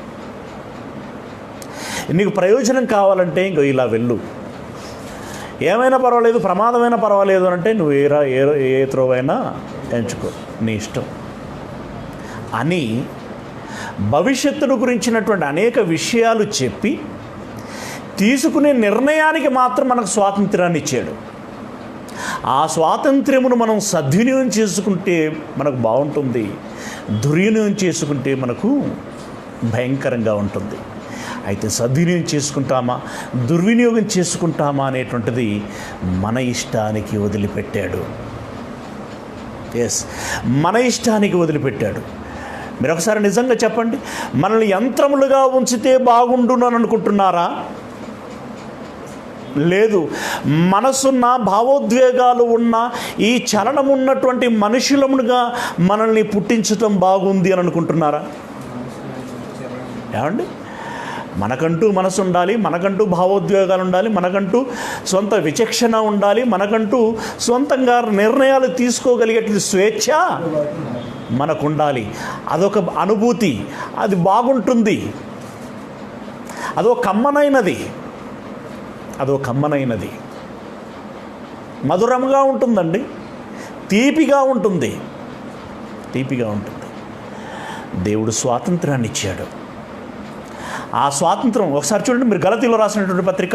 నీకు ప్రయోజనం కావాలంటే ఇంకో ఇలా వెళ్ళు, ఏమైనా పర్వాలేదు, ప్రమాదమైనా పర్వాలేదు అంటే నువ్వు ఏ త్రోవైనా ఎంచుకో, నీ ఇష్టం అని భవిష్యత్తును గురించినటువంటి అనేక విషయాలు చెప్పి తీసుకునే నిర్ణయానికి మాత్రం మనకు స్వాతంత్రాన్ని ఇచ్చాడు. ఆ స్వాతంత్ర్యమును మనం సద్వినియోగం చేసుకుంటే మనకు బాగుంటుంది, దుర్వినియోగం చేసుకుంటే మనకు భయంకరంగా ఉంటుంది. అయితే సద్వినియోగం చేసుకుంటామా, దుర్వినియోగం చేసుకుంటామా అనేటువంటిది మన ఇష్టానికి వదిలిపెట్టాడు. మన ఇష్టానికి వదిలిపెట్టాడు. మీరు ఒకసారి నిజంగా చెప్పండి, మనల్ని యంత్రములుగా ఉంచితే బాగుండును అని అనుకుంటున్నారా? లేదు. మనసున్న, భావోద్వేగాలు ఉన్న, ఈ చలనం ఉన్నటువంటి మనుషులముగా మనల్ని పుట్టించటం బాగుంది అని అనుకుంటున్నారా? ఏమండి, మనకంటూ మనసు ఉండాలి, మనకంటూ భావోద్వేగాలు ఉండాలి, మనకంటూ సొంత విచక్షణ ఉండాలి, మనకంటూ సొంతంగా నిర్ణయాలు తీసుకోగలిగేటువంటి స్వేచ్ఛ మనకు ఉండాలి. అదొక అనుభూతి, అది బాగుంటుంది, అదో కమ్మనైనది, మధురంగా ఉంటుందండి, తీపిగా ఉంటుంది. దేవుడు స్వాతంత్రాన్ని ఇచ్చాడు. ఆ స్వాతంత్రం ఒకసారి చూడండి. మీరు గలతీలో రాసినటువంటి పత్రిక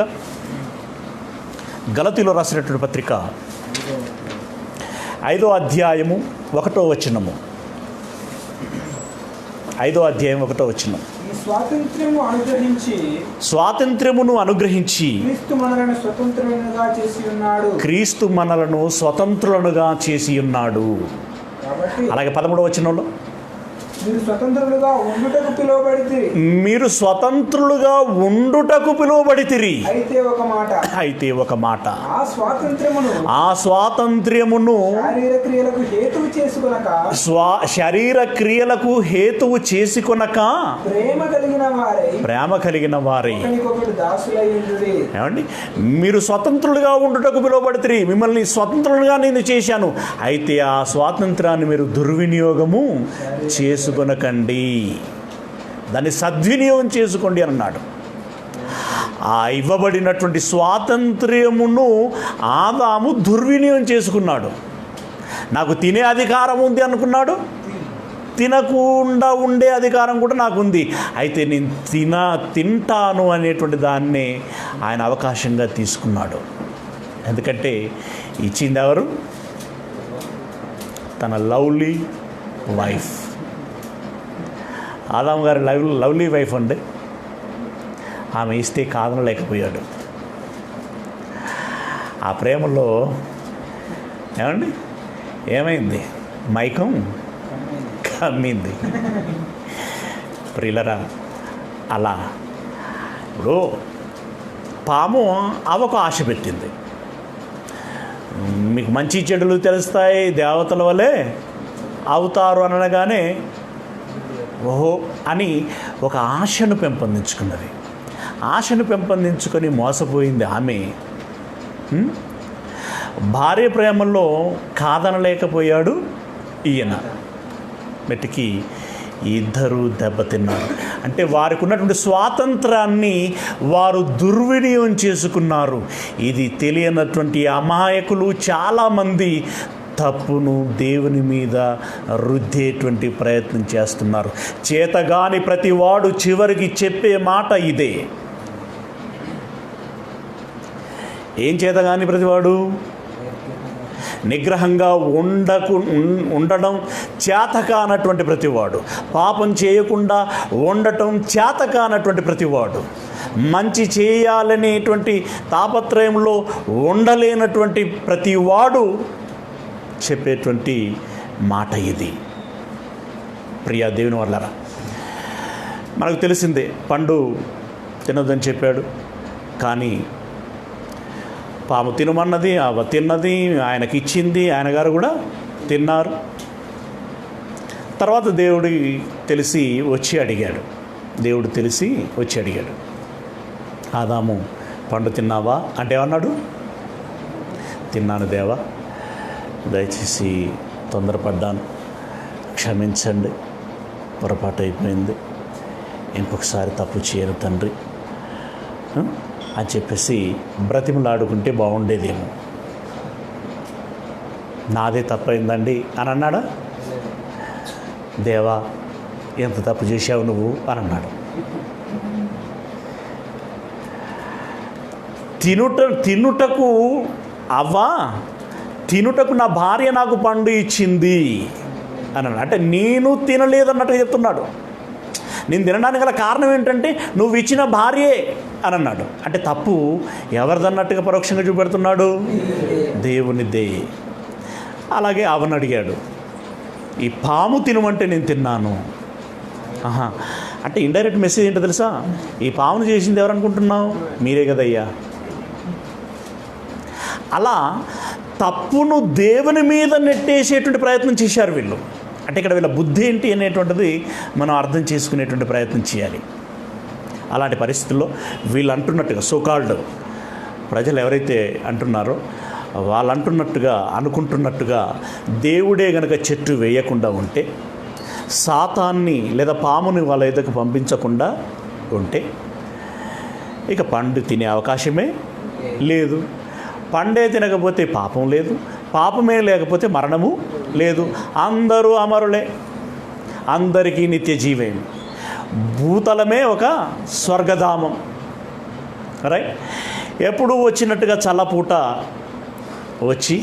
5వ అధ్యాయము 1వ వచనము. 5వ అధ్యాయం 1వ వచనం. స్వాతంత్ర్యమును అనుగ్రహించి క్రీస్తు మనలను స్వతంత్రులుగా చేసి ఉన్నాడు. అలాగే 13వ వచనంలో మీరు స్వతంత్రులుగా ఉండుటకు పిలువబడితిరి. అయితే ఒక మాట, ఆ స్వాతంత్ర్యమును శరీర క్రియలకు హేతువు చేసుకొనక ప్రేమ కలిగిన వారై. ఏమండి, మీరు స్వతంత్రులుగా ఉండుటకు పిలువబడితిరి, మిమ్మల్ని స్వతంత్రులుగా నేను చేశాను, అయితే ఆ స్వాతంత్రాన్ని మీరు దుర్వినియోగము చేసుకొనకండి, దాన్ని సద్వినియోగం చేసుకోండి అన్నాడు. ఆ ఇవ్వబడినటువంటి స్వాతంత్ర్యమును ఆదాము దుర్వినియోగం చేసుకున్నాడు. నాకు తినే అధికారం ఉంది అనుకున్నాడు, తినకుండా ఉండే అధికారం కూడా నాకు ఉంది, అయితే నేను తింటాను అనేటువంటి దాన్నే ఆయన అవకాశంగా తీసుకున్నాడు. ఎందుకంటే ఇచ్చింది ఎవరు? తన లవ్లీ వైఫ్. ఆదాము గారి లవ్లీ వైఫ్ అండి. ఆమె ఇస్తే కాదనలేకపోయాడు. ఆ ప్రేమలో ఏమైంది? మైకం కమ్మింది. ప్రియులరా, అలా ఇప్పుడు పాము అవకు ఆశ పెట్టింది. మీకు మంచి చెడులు తెలుస్తాయి, దేవతల వలె అవుతారు అనగానే ఓహో అని ఒక ఆశను పెంపొందించుకున్నది. ఆశను పెంపొందించుకొని మోసపోయింది ఆమె. భార్య ప్రేమలో కాదనలేకపోయాడు ఈయన. మెట్టికి ఇద్దరు దెబ్బతిన్నారు. అంటే వారికి ఉన్నటువంటి స్వాతంత్రాన్ని వారు దుర్వినియోగం చేసుకున్నారు. ఇది తెలియనటువంటి అమాయకులు చాలామంది తప్పును దేవుని మీద రుద్దేటువంటి ప్రయత్నం చేస్తున్నారు. చేతగాని ప్రతివాడు చివరికి చెప్పే మాట ఇదే. ఏం చేతగాని ప్రతివాడు? నిగ్రహంగా ఉండడం చేతకానటువంటి ప్రతివాడు, పాపం చేయకుండా ఉండటం చేతకానటువంటి ప్రతివాడు, మంచి చేయాలనేటువంటి తాపత్రయంలో ఉండలేనటువంటి ప్రతివాడు చెప్పేటువంటి మాట ఇది. ప్రియ దేవుని వల్లరా, మనకు తెలిసిందే పండు తినొద్దని చెప్పాడు, కానీ పాము తినమన్నది, తిన్నది, ఆయనకి ఇచ్చింది, ఆయన గారు కూడా తిన్నారు. తర్వాత దేవుడు తెలిసి వచ్చి అడిగాడు, ఆదాము పండు తిన్నావా అంటే ఏమన్నాడు? తిన్నాను దేవా, దయచేసి తొందరపడ్డాను, క్షమించండి, పొరపాటు అయిపోయింది, ఇంకొకసారి తప్పు చేయను తండ్రి అని చెప్పేసి బ్రతిమలాడుకుంటే బాగుండేదేమో. నాదే తప్పైందండి అని అన్నాడా? దేవా ఎంత తప్పు చేశావు నువ్వు అని అన్నాడు. తినుటకు అవ్వా, తినుటకు నా భార్య నాకు పండు ఇచ్చింది అని అన్నాడు. అంటే నేను తినలేదన్నట్టుగా చెప్తున్నాడు. నేను తినడానికి గల కారణం ఏంటంటే నువ్వు ఇచ్చిన భార్యే అని అన్నాడు. అంటే తప్పు ఎవరిదన్నట్టుగా పరోక్షంగా చూపెడుతున్నాడు? దేవునిదే. అలాగే అవని అడిగాడు, ఈ పాము తినమంటే నేను తిన్నాను. అంటే ఇండైరెక్ట్ మెసేజ్ ఏంటో తెలుసా? ఈ పామును చేసింది ఎవరనుకుంటున్నావు? మీరే కదయ్యా. అలా తప్పును దేవుని మీద నెట్టేసేటువంటి ప్రయత్నం చేశారు వీళ్ళు. అంటే ఇక్కడ వీళ్ళ బుద్ధి ఏంటి అనేటువంటిది మనం అర్థం చేసుకునేటువంటి ప్రయత్నం చేయాలి. అలాంటి పరిస్థితుల్లో వీళ్ళు అంటున్నట్టుగా సోకాల్డ్ ప్రజలు ఎవరైతే అంటున్నారో వాళ్ళు అనుకుంటున్నట్టుగా దేవుడే గనక చెట్టు వేయకుండా ఉంటే, సాతాన్ని లేదా పాముని వాళ్ళ ఎదుకు పంపించకుండా ఉంటే ఇక పండు తినే అవకాశమే లేదు. పండే తినకపోతే పాపం లేదు, పాపమే లేకపోతే మరణము లేదు. అందరూ అమరులే, అందరికీ నిత్య జీవేమి. భూతలమే ఒక స్వర్గధామం. రైట్? ఎప్పుడు వచ్చినట్టుగా చల్లపూట వచ్చి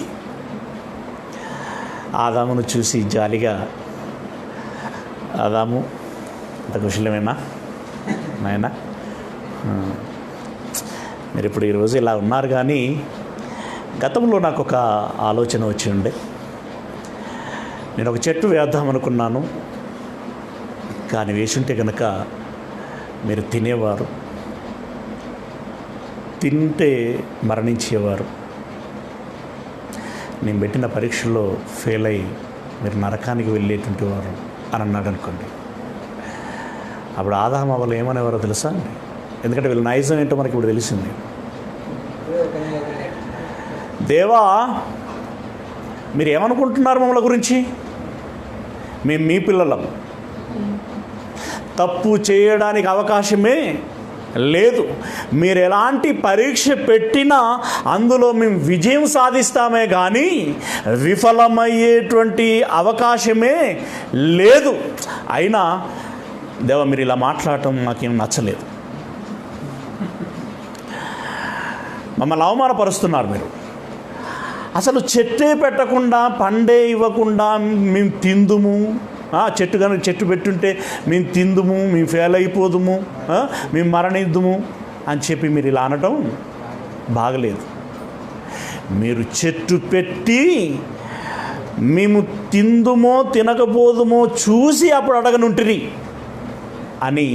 ఆదామును చూసి జాలిగా, ఆదాము అంత కుశలమేనా నాయనా, మీరు ఇప్పుడు ఈరోజు ఇలా ఉన్నారు, కానీ గతంలో నాకు ఒక ఆలోచన వచ్చి ఉండే, నేను ఒక చెట్టు వేద్దామనుకున్నాను, కానీ వేసుంటే కనుక మీరు తినేవారు, తింటే మరణించేవారు, నేను పెట్టిన పరీక్షలో ఫెయిల్ అయ్యి మీరు నరకానికి వెళ్ళేటువంటి వారు అని అన్నాడు అనుకోండి. అప్పుడు ఆదాము వాళ్ళు ఏమనేవారో తెలుసా? ఎందుకంటే వీళ్ళ నైజం ఏంటో మనకి ఇప్పుడు తెలిసింది. దేవా, మీరు ఏమనుకుంటున్నారు మమ్మల్ని గురించి? మేము మీ పిల్లలం, తప్పు చేయడానికి అవకాశమే లేదు, మీరు ఎలాంటి పరీక్ష పెట్టినా అందులో మేము విజయం సాధిస్తామే కానీ విఫలమయ్యేటువంటి అవకాశమే లేదు. అయినా దేవా మీరు ఇలా మాట్లాడటం నాకేం నచ్చలేదు, మమ్మల్ని అవమానపరుస్తున్నారు మీరు. అసలు చెట్టే పెట్టకుండా, పండే ఇవ్వకుండా మేము తిందుము, చెట్టు కనుక చెట్టు పెట్టుంటే మేము తిందుము, మేము ఫెయిల్ అయిపోదుము, మేము మరణిద్దుము అని చెప్పి మీరు ఇలా అనటం బాగలేదు. మీరు చెట్టు పెట్టి మేము తిందుమో తినకపోదుమో చూసి అప్పుడు అడగనుంటిరి అని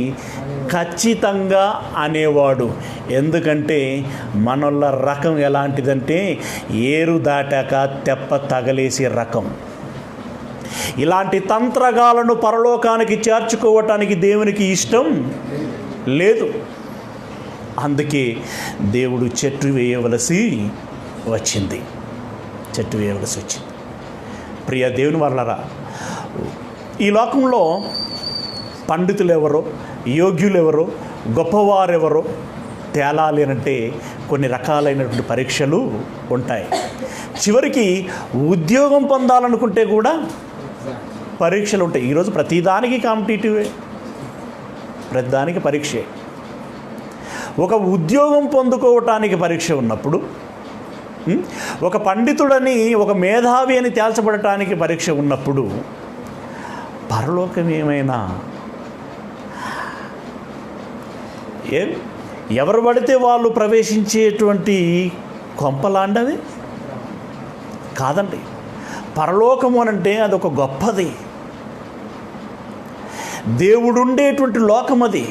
ఖచ్చితంగా అనేవాడు. ఎందుకంటే మనోళ్ళ రకం ఎలాంటిదంటే ఏరు దాటాక తెప్ప తగలేసే రకం. ఇలాంటి తంత్రగాలను పరలోకానికి చేర్చుకోవటానికి దేవునికి ఇష్టం లేదు. అందుకే దేవుడు చెట్టు వేయవలసి వచ్చింది. ప్రియ దేవుని వల్లరా, ఈ లోకంలో పండితులు ఎవరో, యోగ్యులు ఎవరో, గొప్పవారెవరో తేలాలి అంటే కొన్ని రకాలైనటువంటి పరీక్షలు ఉంటాయి. చివరికి ఉద్యోగం పొందాలనుకుంటే కూడా పరీక్షలు ఉంటాయి. ఈరోజు ప్రతిదానికి కాంపిటేటివే, ప్రతిదానికి పరీక్షే. ఒక ఉద్యోగం పొందుకోవటానికి పరీక్ష ఉన్నప్పుడు, ఒక పండితుడని, ఒక మేధావి అని తేల్చబడటానికి పరీక్ష ఉన్నప్పుడు, పరలోకం ఏమైనా ఎవరు పడితే వాళ్ళు ప్రవేశించేటువంటి కొంపలాంటిది కాదండి. పరలోకము అనంటే అదొక గొప్పది. దేవుడుండేటువంటి లోకం అది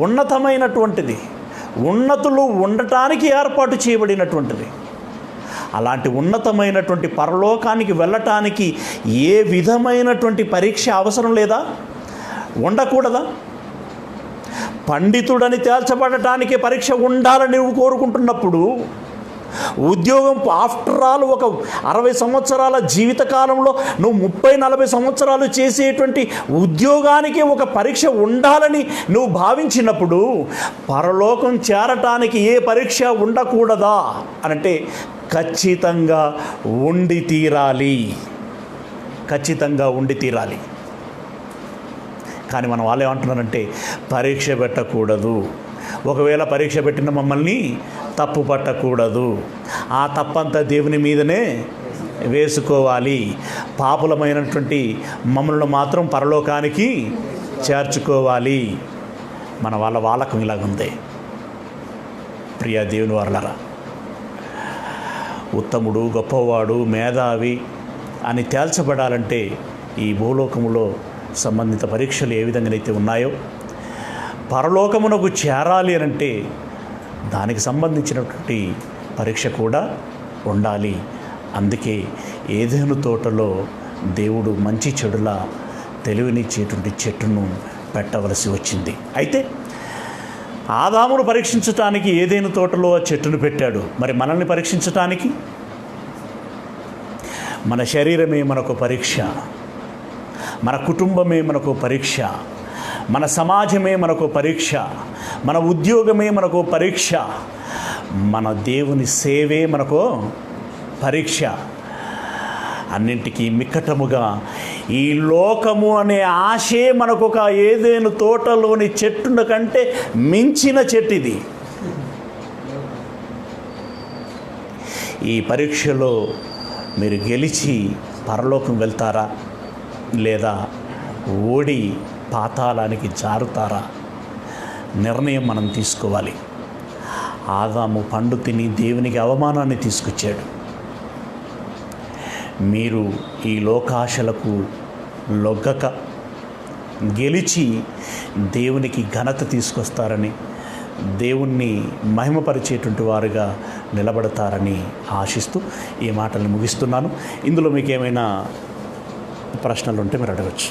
ఉన్నతమైనటువంటిది, ఉన్నతులు ఉండటానికి ఏర్పాటు చేయబడినటువంటిది. అలాంటి ఉన్నతమైనటువంటి పరలోకానికి వెళ్ళటానికి ఏ విధమైనటువంటి పరీక్ష అవసరం లేదా? ఉండకూడదా? పండితుడని తేల్చబడటానికి పరీక్ష ఉండాలని నువ్వు కోరుకుంటున్నప్పుడు, ఉద్యోగం ఆఫ్టర్ ఆల్ ఒక 60 సంవత్సరాల జీవితకాలంలో నువ్వు 30-40 సంవత్సరాలు చేసేటువంటి ఉద్యోగానికి ఒక పరీక్ష ఉండాలని నువ్వు భావించినప్పుడు, పరలోకం చేరటానికి ఏ పరీక్ష ఉండకూడదా అనంటే ఖచ్చితంగా ఉండి తీరాలి. ఖచ్చితంగా ఉండి తీరాలి. కానీ మన వాళ్ళు ఏమంటున్నారంటే పరీక్ష పెట్టకూడదు, ఒకవేళ పరీక్ష పెట్టిన మమ్మల్ని తప్పు పట్టకూడదు, ఆ తప్పంతా దేవుని మీదనే వేసుకోవాలి, పాపులమైనటువంటి మమ్మల్ని మాత్రం పరలోకానికి చేర్చుకోవాలి. మన వాళ్ళ వాలకం ఇలాగుంది. ప్రియ దేవుని వారలారా, ఉత్తముడు, గొప్పవాడు, మేధావి అని తేల్చబడాలంటే ఈ భూలోకములో సంబంధిత పరీక్షలు ఏ విధంగానైతే ఉన్నాయో, పరలోకమునకు చేరాలి అనంటే దానికి సంబంధించినటువంటి పరీక్ష కూడా ఉండాలి. అందుకే ఏదెను తోటలో దేవుడు మంచి చెడుల తెలివినిచ్చేటువంటి చెట్టును పెట్టవలసి వచ్చింది. అయితే ఆదామును పరీక్షించటానికి ఏదెను తోటలో ఆ చెట్టును పెట్టాడు. మరి మనల్ని పరీక్షించటానికి మన శరీరమే మనకు పరీక్ష, మన కుటుంబమే మనకు పరీక్ష, మన సమాజమే మనకు పరీక్ష, మన ఉద్యోగమే మనకు పరీక్ష, మన దేవుని సేవే మనకు పరీక్ష. అన్నింటికీ మిక్కటముగా ఈ లోకము అనే ఆశే మనకు ఒక ఏదెను తోటలోని చెట్టున కంటే మించిన చెట్టు ఇది. ఈ పరీక్షలో మీరు గెలిచి పరలోకం వెళ్తారా, లేదా ఓడి పాతాళానికి జారుతారా? నిర్ణయం మనం తీసుకోవాలి. ఆదాము పండు తిని దేవునికి అవమానాన్ని తీసుకొచ్చాడు. మీరు ఈ లోకాశలకు లొగ్గక గెలిచి దేవునికి ఘనత తీసుకొస్తారని, దేవుణ్ణి మహిమపరిచేటువంటి వారుగా నిలబడతారని ఆశిస్తూ ఈ మాటల్ని ముగిస్తున్నాను. ఇందులో మీకు ఏమైనా ప్రశ్నలు ఉంటే మీరు అడగచ్చు.